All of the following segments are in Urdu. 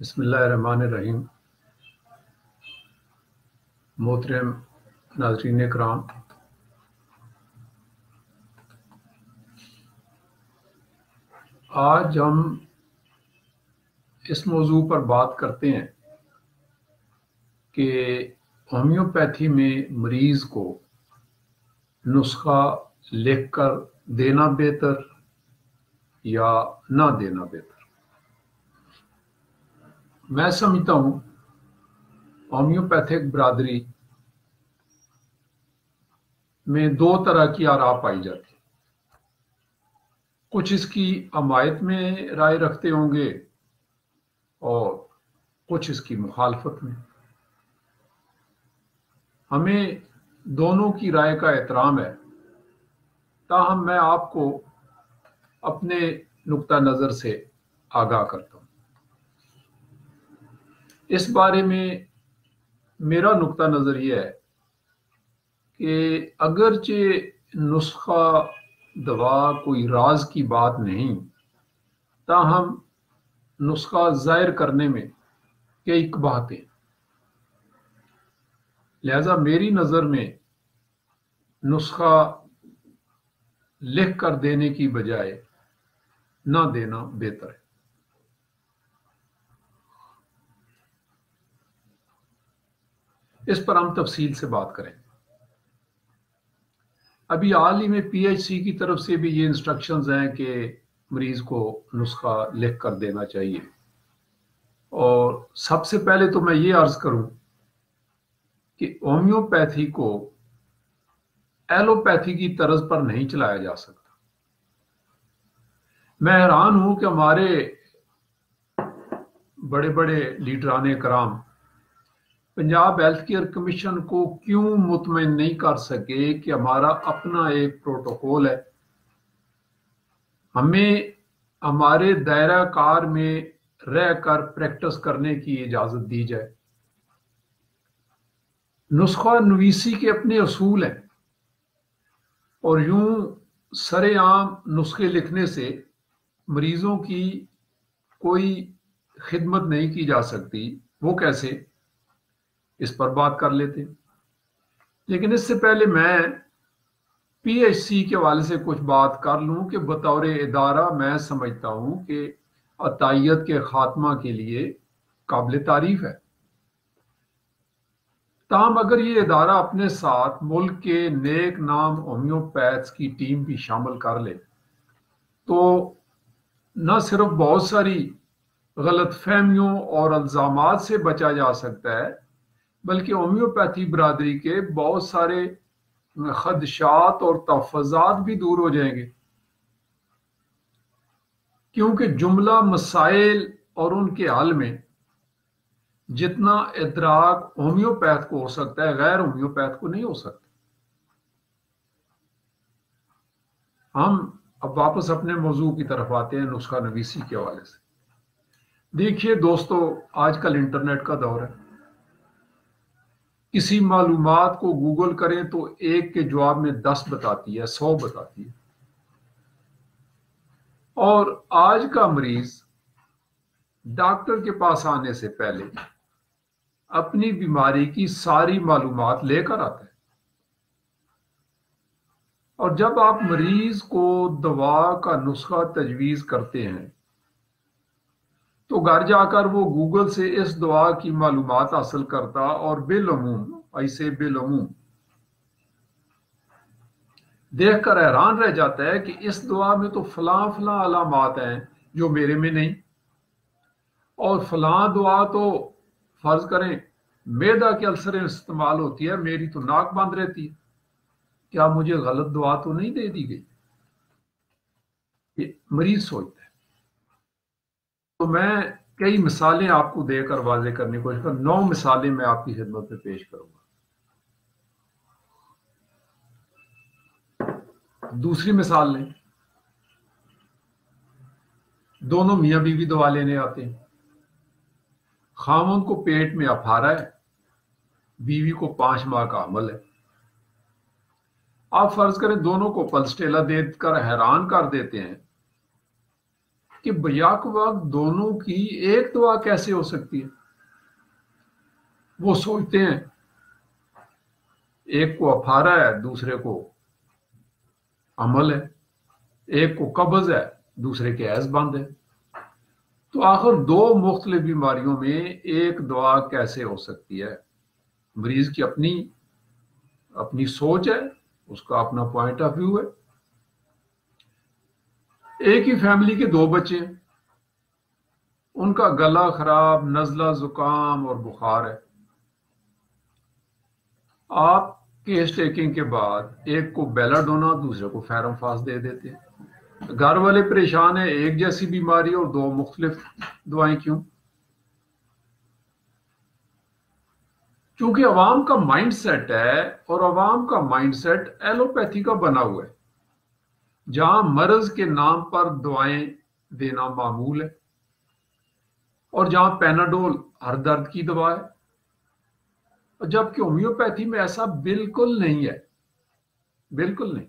بسم اللہ الرحمن الرحیم۔ محترم ناظرین کرام، آج ہم اس موضوع پر بات کرتے ہیں کہ ہومیوپیتھی میں مریض کو نسخہ لکھ کر دینا بہتر یا نہ دینا بہتر۔ میں سمجھتا ہوں ہومیوپیتھک برادری میں دو طرح کی آراء پائی جاتی ہیں۔ کچھ اس کی حمایت میں رائے رکھتے ہوں گے اور کچھ اس کی مخالفت میں۔ ہمیں دونوں کی رائے کا احترام ہے، تاہم میں آپ کو اپنے نقطہ نظر سے آگاہ کرتا ہوں۔ اس بارے میں میرا نقطہ نظر یہ ہے کہ اگرچہ نسخہ دوا کوئی راز کی بات نہیں، تاہم نسخہ ظاہر کرنے میں کئی قباحتیں، لہذا میری نظر میں نسخہ لکھ کر دینے کی بجائے نہ دینا بہتر ہے۔ اس پر ہم تفصیل سے بات کریں۔ ابھی حال ہی میں پی ایچ سی کی طرف سے بھی یہ انسٹرکشنز ہیں کہ مریض کو نسخہ لکھ کر دینا چاہیے۔ اور سب سے پہلے تو میں یہ عرض کروں کہ ہومیوپیتھی کو ایلوپیتھی کی طرز پر نہیں چلایا جا سکتا۔ میں حیران ہوں کہ ہمارے بڑے بڑے لیڈران کرام پنجاب ہیلتھ کیئر کمیشن کو کیوں مطمئن نہیں کر سکے کہ ہمارا اپنا ایک پروٹوکول ہے، ہمیں ہمارے دائرہ کار میں رہ کر پریکٹس کرنے کی اجازت دی جائے۔ نسخہ نویسی کے اپنے اصول ہیں، اور یوں سر عام نسخے لکھنے سے مریضوں کی کوئی خدمت نہیں کی جا سکتی۔ وہ کیسے؟ اس پر بات کر لیتے ہیں۔ لیکن اس سے پہلے میں پی ایچ سی کے حوالے سے کچھ بات کر لوں کہ بطور ادارہ میں سمجھتا ہوں کہ عطائیت کے خاتمہ کے لیے قابل تعریف ہے۔ تاہم اگر یہ ادارہ اپنے ساتھ ملک کے نیک نام ہومیوپیتھس کی ٹیم بھی شامل کر لے تو نہ صرف بہت ساری غلط فہمیوں اور الزامات سے بچا جا سکتا ہے، بلکہ ہومیوپیتھی برادری کے بہت سارے خدشات اور تحفظات بھی دور ہو جائیں گے، کیونکہ جملہ مسائل اور ان کے حل میں جتنا ادراک ہومیوپیتھ کو ہو سکتا ہے، غیر ہومیوپیتھ کو نہیں ہو سکتا۔ ہم اب واپس اپنے موضوع کی طرف آتے ہیں، نسخہ نویسی کے حوالے سے۔ دیکھیے دوستو، آج کل انٹرنیٹ کا دور ہے۔ کسی معلومات کو گوگل کریں تو ایک کے جواب میں 10 بتاتی ہے، 100 بتاتی ہے۔ اور آج کا مریض ڈاکٹر کے پاس آنے سے پہلے اپنی بیماری کی ساری معلومات لے کر آتا ہے، اور جب آپ مریض کو دوا کا نسخہ تجویز کرتے ہیں تو گھر جا کر وہ گوگل سے اس دوا کی معلومات حاصل کرتا، اور بالعموم دیکھ کر حیران رہ جاتا ہے کہ اس دوا میں تو فلاں فلاں علامات ہیں جو میرے میں نہیں، اور فلاں دوا تو فرض کریں معدہ کے السر میں استعمال ہوتی ہے، میری تو ناک بند رہتی ہے، کیا مجھے غلط دوا تو نہیں دے دی گئی؟ یہ مریض سوچتا ہے۔ تو میں کئی مثالیں آپ کو دے کر واضح کرنے کی کوشش کروں، 9 مثالیں میں آپ کی خدمت میں پیش کروں گا۔ دوسری مثال لیں، دونوں میاں بیوی دوا لینے آتے ہیں، خاوند کو پیٹ میں افارہ ہے، بیوی کو 5 ماہ کا حمل ہے۔ آپ فرض کریں دونوں کو پلسٹیلا دے کر حیران کر دیتے ہیں کہ بیک وقت دونوں کی ایک دوا کیسے ہو سکتی ہے. وہ سوچتے ہیں ایک کو افارہ ہے دوسرے کو عمل ہے، ایک کو قبض ہے دوسرے کے حیض بند ہے، تو آخر دو مختلف بیماریوں میں ایک دوا کیسے ہو سکتی ہے؟ مریض کی اپنی سوچ ہے، اس کا اپنا پوائنٹ آف ویو ہے. ایک ہی فیملی کے دو بچے ہیں، ان کا گلا خراب، نزلہ، زکام اور بخار ہے. آپ کیس ٹیکنگ کے بعد ایک کو بیلاڈونا دوسرے کو فیرم فاس دے دیتے ہیں. گھر والے پریشان ہیں، ایک جیسی بیماری اور دو مختلف دوائیں کیوں؟ چونکہ عوام کا مائنڈ سیٹ ہے، اور عوام کا مائنڈ سیٹ ایلوپیتھی کا بنا ہوا ہے، جہاں مرض کے نام پر دوائیں دینا معمول ہے، اور جہاں پیناڈول ہر درد کی دوا ہے. جبکہ ہومیوپیتھی میں ایسا بالکل نہیں ہے، بالکل نہیں.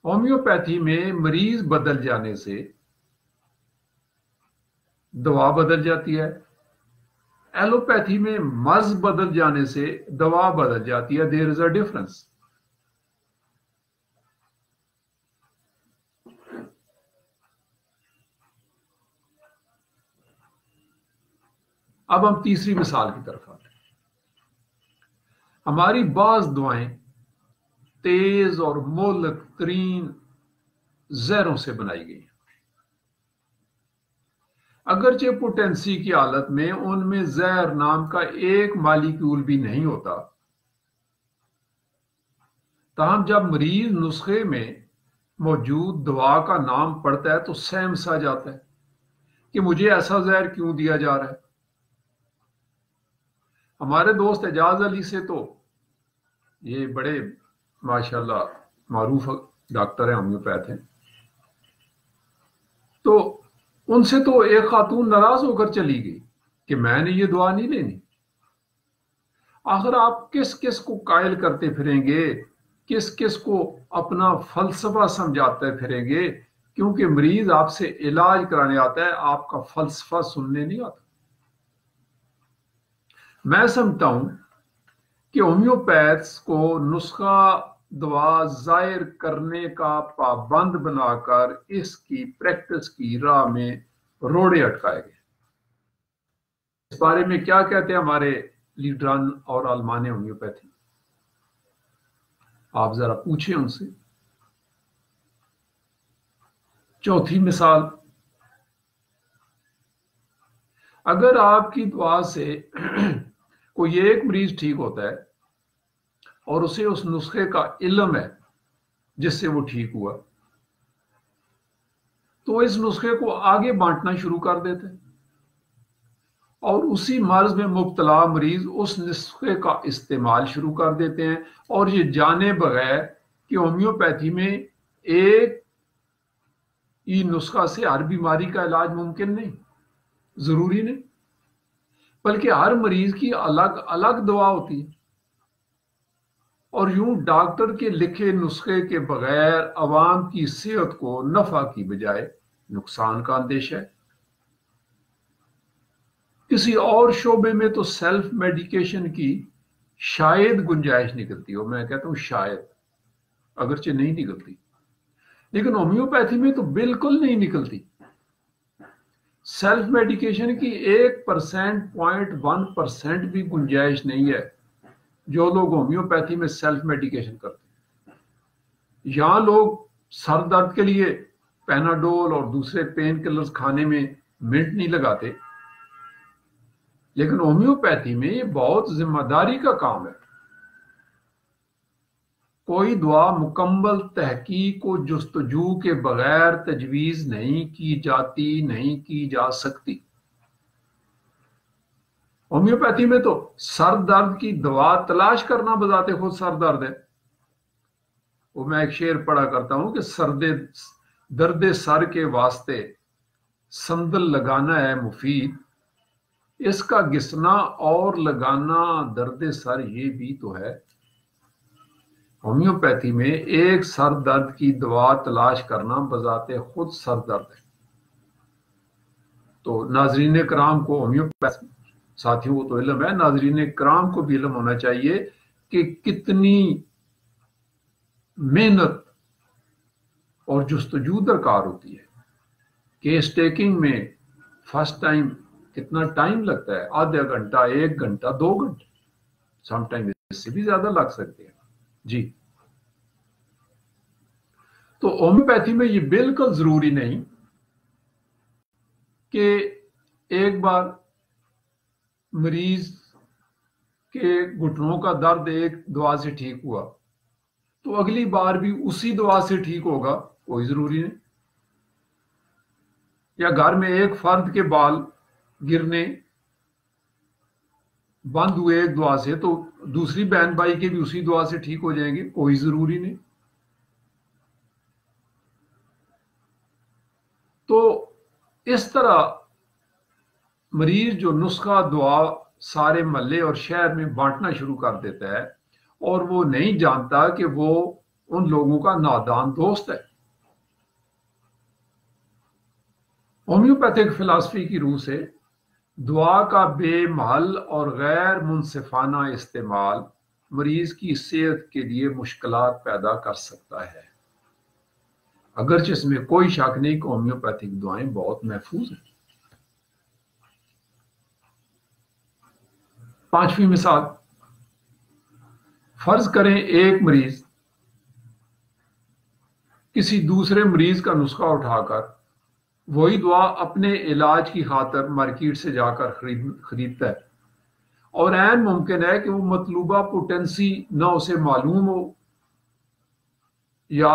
ہومیوپیتھی میں مریض بدل جانے سے دوا بدل جاتی ہے، ایلوپیتھی میں مرض بدل جانے سے دوا بدل جاتی ہے. دیر از اے ڈفرنس. اب ہم تیسری مثال کی طرف آتے ہیں. ہماری بعض دعائیں تیز اور مہلک ترین زہروں سے بنائی گئی ہیں. اگرچہ پوٹینسی کی حالت میں ان میں زہر نام کا ایک مالیکیول بھی نہیں ہوتا، تاہم جب مریض نسخے میں موجود دوا کا نام پڑھتا ہے تو سہم سا جاتا ہے کہ مجھے ایسا زہر کیوں دیا جا رہا ہے. ہمارے دوست اعجاز علی سے تو یہ بڑے ماشاءاللہ معروف ڈاکٹر ہیں، ہومیوپیتھ ہیں، تو ان سے تو ایک خاتون ناراض ہو کر چلی گئی کہ میں نے یہ دعا نہیں لینی. آخر آپ کس کس کو قائل کرتے پھریں گے، کس کس کو اپنا فلسفہ سمجھاتے پھریں گے؟ کیونکہ مریض آپ سے علاج کرانے آتا ہے، آپ کا فلسفہ سننے نہیں آتا. میں سمجھتا ہوں کہ ہومیوپیتھس کو نسخہ دوا ظاہر کرنے کا پابند بنا کر اس کی پریکٹس کی راہ میں روڑے اٹکائے گئے. اس بارے میں کیا کہتے ہیں ہمارے لیڈران اور علمان ہومیوپیتھی؟ آپ ذرا پوچھیں ان سے. چوتھی مثال، اگر آپ کی دعا سے کوئی ایک مریض ٹھیک ہوتا ہے اور اسے اس نسخے کا علم ہے جس سے وہ ٹھیک ہوا، تو اس نسخے کو آگے بانٹنا شروع کر دیتے ہیں، اور اسی مرض میں مبتلا مریض اس نسخے کا استعمال شروع کر دیتے ہیں، اور یہ جانے بغیر کہ ہومیوپیتھی میں ایک ہی نسخہ سے ہر بیماری کا علاج ممکن نہیں، ضروری نہیں، بلکہ ہر مریض کی الگ الگ دوا ہوتی ہے. اور یوں ڈاکٹر کے لکھے نسخے کے بغیر عوام کی صحت کو نفع کی بجائے نقصان کا اندیشہ ہے. کسی اور شعبے میں تو سیلف میڈیکیشن کی شاید گنجائش نکلتی ہو، میں کہتا ہوں شاید، اگرچہ نہیں نکلتی، لیکن ہومیوپیتھی میں تو بالکل نہیں نکلتی. سیلف میڈیکیشن کی 1%، 0.1% بھی گنجائش نہیں ہے. جو لوگ ہومیوپیتھی میں سیلف میڈیکیشن کرتے ہیں، یہاں لوگ سر درد کے لیے پیناڈول اور دوسرے پین کلرز کھانے میں منٹ نہیں لگاتے، لیکن ہومیوپیتھی میں یہ بہت ذمہ داری کا کام ہے. کوئی دعا مکمل تحقیق و جستجو کے بغیر تجویز نہیں کی جاتی، نہیں کی جا سکتی. ہومیوپیتھی میں تو سر درد کی دوا تلاش کرنا بذات خود سر درد ہے. وہ میں ایک شعر پڑھا کرتا ہوں کہ درد سر کے واسطے سندل لگانا ہے مفید، اس کا گھسنا اور لگانا درد سر یہ بھی تو ہے. ہومیوپیتھی میں ایک سر درد کی دوا تلاش کرنا بذات خود سر درد ہے. تو ناظرین کرام کو ہومیوپیتھ ساتھیوں کو تو علم ہے، ناظرین کرام کو بھی علم ہونا چاہیے کہ کتنی محنت اور جستجو درکار ہوتی ہے۔ کیس ٹیکنگ میں فرسٹ ٹائم کتنا ٹائم لگتا ہے، آدھا گھنٹہ، 1 گھنٹہ، 2 گھنٹے، سم ٹائم اس سے بھی زیادہ لگ سکتے ہیں جی۔ تو ہومیوپیتھی میں یہ بالکل ضروری نہیں کہ ایک بار مریض کے گھٹنوں کا درد ایک دوا سے ٹھیک ہوا تو اگلی بار بھی اسی دوا سے ٹھیک ہوگا، کوئی ضروری نہیں۔ یا گھر میں ایک فرد کے بال گرنے بند ہوئے ایک دعا سے تو دوسری بہن بھائی کے بھی اسی دعا سے ٹھیک ہو جائیں گے، کوئی ضروری نہیں۔ تو اس طرح مریض جو نسخہ دعا سارے محلے اور شہر میں بانٹنا شروع کر دیتا ہے اور وہ نہیں جانتا کہ وہ ان لوگوں کا نادان دوست ہے۔ ہومیوپیتھک فلسفی کی روح سے دعا کا بے محل اور غیر منصفانہ استعمال مریض کی صحت کے لیے مشکلات پیدا کر سکتا ہے، اگرچہ اس میں کوئی شک نہیں کہ ہومیوپیتھک دعائیں بہت محفوظ ہیں۔ 5ویں مثال، فرض کریں ایک مریض کسی دوسرے مریض کا نسخہ اٹھا کر وہی دعا اپنے علاج کی خاطر مارکیٹ سے جا کر خریدتا ہے، اور عین ممکن ہے کہ وہ مطلوبہ پوٹینسی نہ اسے معلوم ہو یا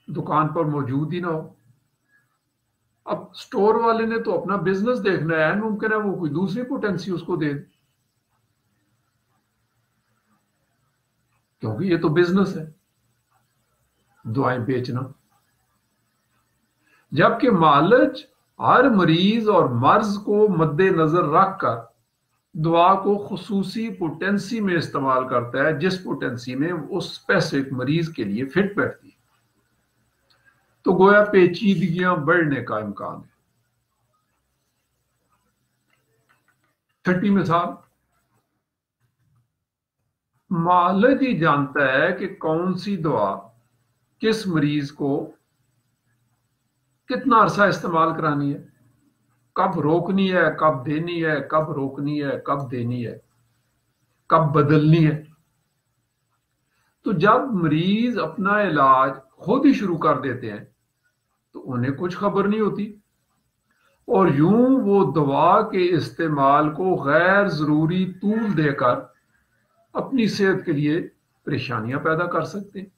دکان پر موجود ہی نہ ہو۔ اب سٹور والے نے تو اپنا بزنس دیکھنا ہے، ممکن ہے وہ کوئی دوسری پوٹینسی اس کو دے دے، کیونکہ یہ تو بزنس ہے دعائیں بیچنا۔ جبکہ معالج ہر مریض اور مرض کو مد نظر رکھ کر دعا کو خصوصی پوٹینسی میں استعمال کرتا ہے، جس پوٹینسی میں اس اسپیسیفک مریض کے لیے فٹ بیٹھتی ہے، تو گویا پیچیدگیاں بڑھنے کا امکان ہے۔ 6 مثال، معالج ہی جانتا ہے کہ کون سی دعا کس مریض کو کتنا عرصہ استعمال کرانی ہے، کب روکنی ہے، کب دینی ہے، کب روکنی ہے، کب دینی ہے، کب بدلنی ہے۔ تو جب مریض اپنا علاج خود ہی شروع کر دیتے ہیں تو انہیں کچھ خبر نہیں ہوتی، اور یوں وہ دوا کے استعمال کو غیر ضروری طول دے کر اپنی صحت کے لیے پریشانیاں پیدا کر سکتے ہیں۔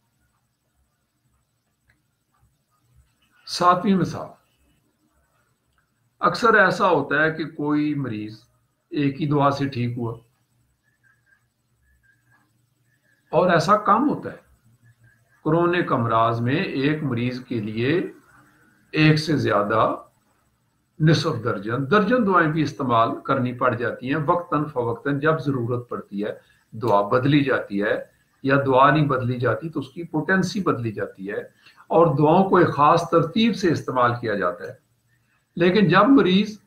7ویں مثال، اکثر ایسا ہوتا ہے کہ کوئی مریض ایک ہی دعا سے ٹھیک ہوا، اور ایسا کم ہوتا ہے۔ کرونک امراض میں ایک مریض کے لیے ایک سے زیادہ نصف درجن دعائیں بھی استعمال کرنی پڑ جاتی ہیں، وقتاً فوقتاً جب ضرورت پڑتی ہے دعا بدلی جاتی ہے، یا دعا نہیں بدلی جاتی تو اس کی پوٹینسی بدلی جاتی ہے، اور دعاؤں کو ایک خاص ترتیب سے استعمال کیا جاتا ہے۔ لیکن جب مریض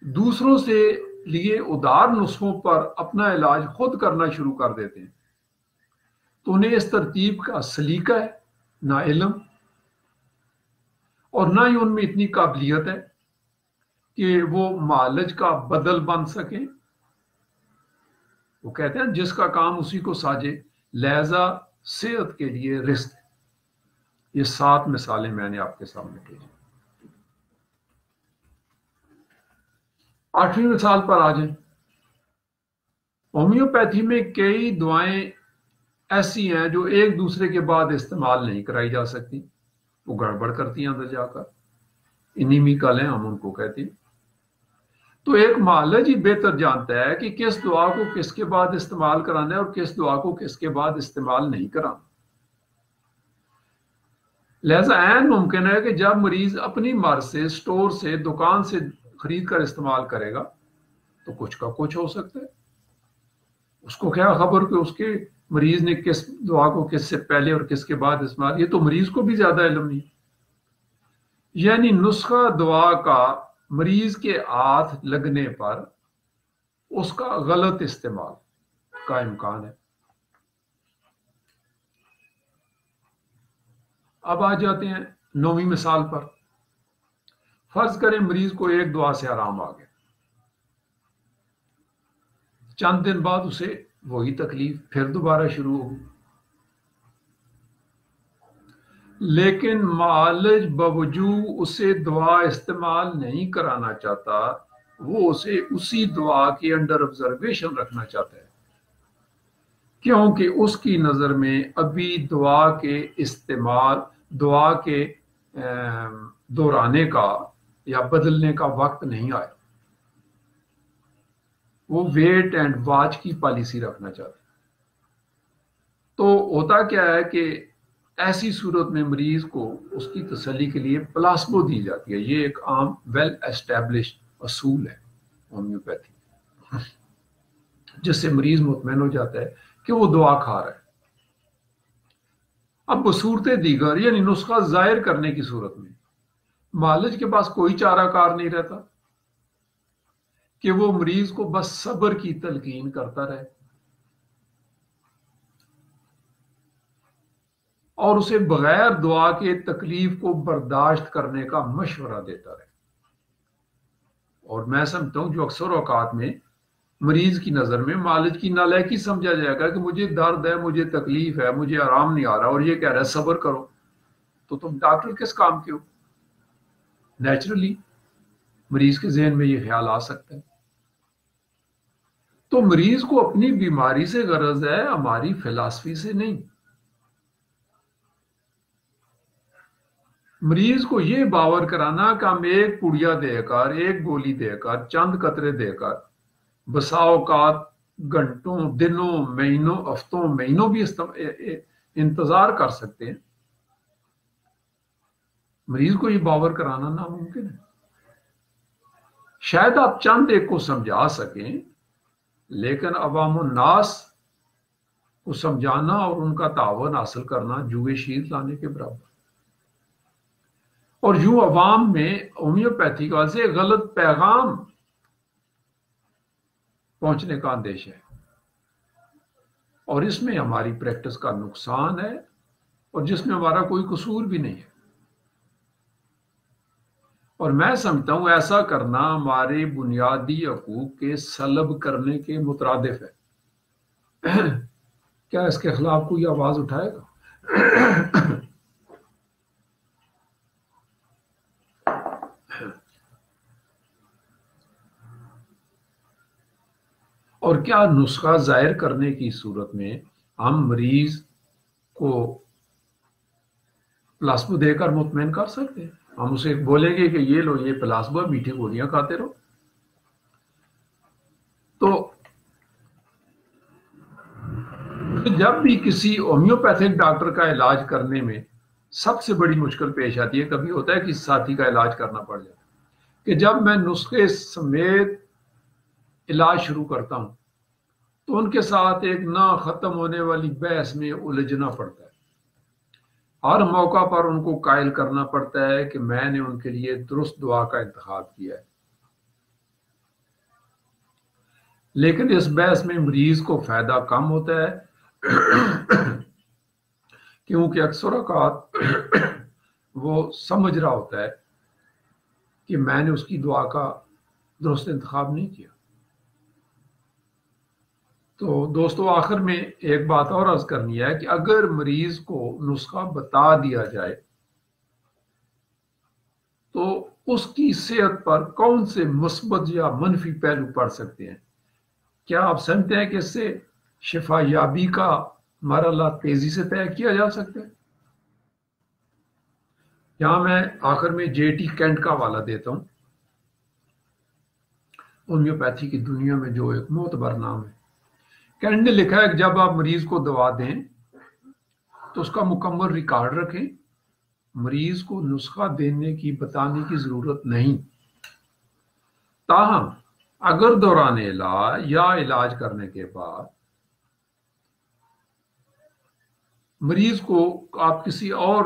دوسروں سے لیے ادار نسخوں پر اپنا علاج خود کرنا شروع کر دیتے ہیں تو انہیں اس ترتیب کا سلیقہ ہے نہ علم، اور نہ ہی ان میں اتنی قابلیت ہے کہ وہ معالج کا بدل بن سکیں۔ وہ کہتے ہیں جس کا کام اسی کو ساجے، لہذا صحت کے لیے رزق۔ یہ 7 مثالیں میں نے آپ کے سامنے بھیجی۔ 8ویں مثال پر آ جائیں۔ ہومیوپیتھی میں کئی دعائیں ایسی ہیں جو ایک دوسرے کے بعد استعمال نہیں کرائی جا سکتی، وہ گڑبڑ کرتی ہیں اندر جا کر، انیمیکل ہیں ہم ان کو کہتے ہیں۔ تو ایک معالج ہی بہتر جانتا ہے کہ کس دعا کو کس کے بعد استعمال کرانا ہے اور کس دعا کو کس کے بعد استعمال نہیں کرانا۔ لہذا عین ممکن ہے کہ جب مریض اپنی مرض سے سٹور سے دکان سے خرید کر استعمال کرے گا تو کچھ کا کچھ ہو سکتا ہے، اس کو کیا خبر کہ اس کے مریض نے کس دعا کو کس سے پہلے اور کس کے بعد استعمال، یہ تو مریض کو بھی زیادہ علم نہیں۔ یعنی نسخہ دعا کا مریض کے ہاتھ لگنے پر اس کا غلط استعمال کا امکان ہے۔ اب آ جاتے ہیں 9ویں مثال پر۔ فرض کریں مریض کو ایک دعا سے آرام آ گیا، چند دن بعد اسے وہی تکلیف پھر دوبارہ شروع ہوگی، لیکن معالج باوجود اسے دعا استعمال نہیں کرانا چاہتا، وہ اسے اسی دعا کے انڈر آبزرویشن رکھنا چاہتا ہے، کیونکہ اس کی نظر میں ابھی دعا کے استعمال، دعا کے دہرانے کا یا بدلنے کا وقت نہیں آیا۔ وہ ویٹ اینڈ واچ کی پالیسی رکھنا چاہتا ہے۔ تو ہوتا کیا ہے کہ ایسی صورت میں مریض کو اس کی تسلی کے لیے پلاسبو دی جاتی ہے۔ یہ ایک عام ویل اسٹیبلشڈ اصول ہے ہومیوپیتھی، جس سے مریض مطمئن ہو جاتا ہے کہ وہ دعا کھا رہا ہے۔ اب بصورت دیگر یعنی نسخہ ظاہر کرنے کی صورت میں معالج کے پاس کوئی چارہ کار نہیں رہتا کہ وہ مریض کو بس صبر کی تلقین کرتا رہے اور اسے بغیر دعا کے تکلیف کو برداشت کرنے کا مشورہ دیتا رہے۔ اور میں سمجھتا ہوں جو اکثر اوقات میں مریض کی نظر میں معالج کی نالائکی سمجھا جائے گا کہ مجھے درد ہے، مجھے تکلیف ہے، مجھے آرام نہیں آ رہا، اور یہ کہہ رہا ہے صبر کرو، تو تم ڈاکٹر کس کام کے ہو؟ نیچرلی مریض کے ذہن میں یہ خیال آ سکتا ہے۔ تو مریض کو اپنی بیماری سے غرض ہے، ہماری فلسفی سے نہیں۔ مریض کو یہ باور کرانا کہ ہم ایک پڑیا دے کر، ایک گولی دے کر، چند قطرے دے کر بسا اوقات گھنٹوں، دنوں، مہینوں، ہفتوں، مہینوں بھی انتظار کر سکتے ہیں، مریض کو یہ باور کرانا ناممکن ہے۔ شاید آپ چند ایک کو سمجھا سکیں، لیکن عوام الناس کو سمجھانا اور ان کا تعاون حاصل کرنا جوئے شیر لانے کے برابر۔ اور یوں عوام میں ہومیوپیتھی کا سے غلط پیغام پہنچنے کا اندیشہ ہے، اور اس میں ہماری پریکٹس کا نقصان ہے، اور جس میں ہمارا کوئی قصور بھی نہیں ہے۔ اور میں سمجھتا ہوں ایسا کرنا ہمارے بنیادی حقوق کے سلب کرنے کے مترادف ہے۔ کیا اس کے خلاف کوئی آواز اٹھائے گا؟ اور کیا نسخہ ظاہر کرنے کی صورت میں ہم مریض کو پلاسبو دے کر مطمئن کر سکتے ہیں؟ ہم اسے بولیں گے کہ یہ لو، یہ پلاسبو، میٹھی گولیاں کھاتے رہو؟ تو جب بھی کسی ہومیوپیتھک ڈاکٹر کا علاج کرنے میں سب سے بڑی مشکل پیش آتی ہے، کبھی ہوتا ہے کہ ساتھی کا علاج کرنا پڑ جاتا ہے، کہ جب میں نسخے سمیت علاج شروع کرتا ہوں تو ان کے ساتھ ایک نہ ختم ہونے والی بحث میں الجھنا پڑتا ہے۔ ہر موقع پر ان کو قائل کرنا پڑتا ہے کہ میں نے ان کے لیے درست دعا کا انتخاب کیا ہے، لیکن اس بحث میں مریض کو فائدہ کم ہوتا ہے، کیونکہ اکثر اوقات وہ سمجھ رہا ہوتا ہے کہ میں نے اس کی دعا کا درست انتخاب نہیں کیا۔ تو دوستو، آخر میں ایک بات اور عرض کرنی ہے کہ اگر مریض کو نسخہ بتا دیا جائے تو اس کی صحت پر کون سے مثبت یا منفی پہلو پڑ سکتے ہیں؟ کیا آپ سمجھتے ہیں کہ اس سے شفا یابی کا مرحلہ تیزی سے طے کیا جا سکتا ہے؟ یہاں میں آخر میں جے ٹی کینٹ کا حوالہ دیتا ہوں، ہومیوپیتھی کی دنیا میں جو ایک معتبر نام ہے۔ کینٹ نے لکھا ہے کہ جب آپ مریض کو دوا دیں تو اس کا مکمل ریکارڈ رکھیں، مریض کو نسخہ دینے کی بتانے کی ضرورت نہیں۔ تاہم اگر دوران علاج یا علاج کرنے کے بعد مریض کو آپ کسی اور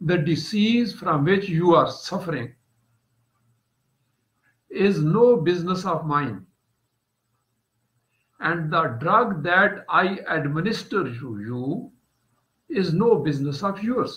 the disease from which you are suffering is no business of mine, and the drug that I administer to you is no business of yours.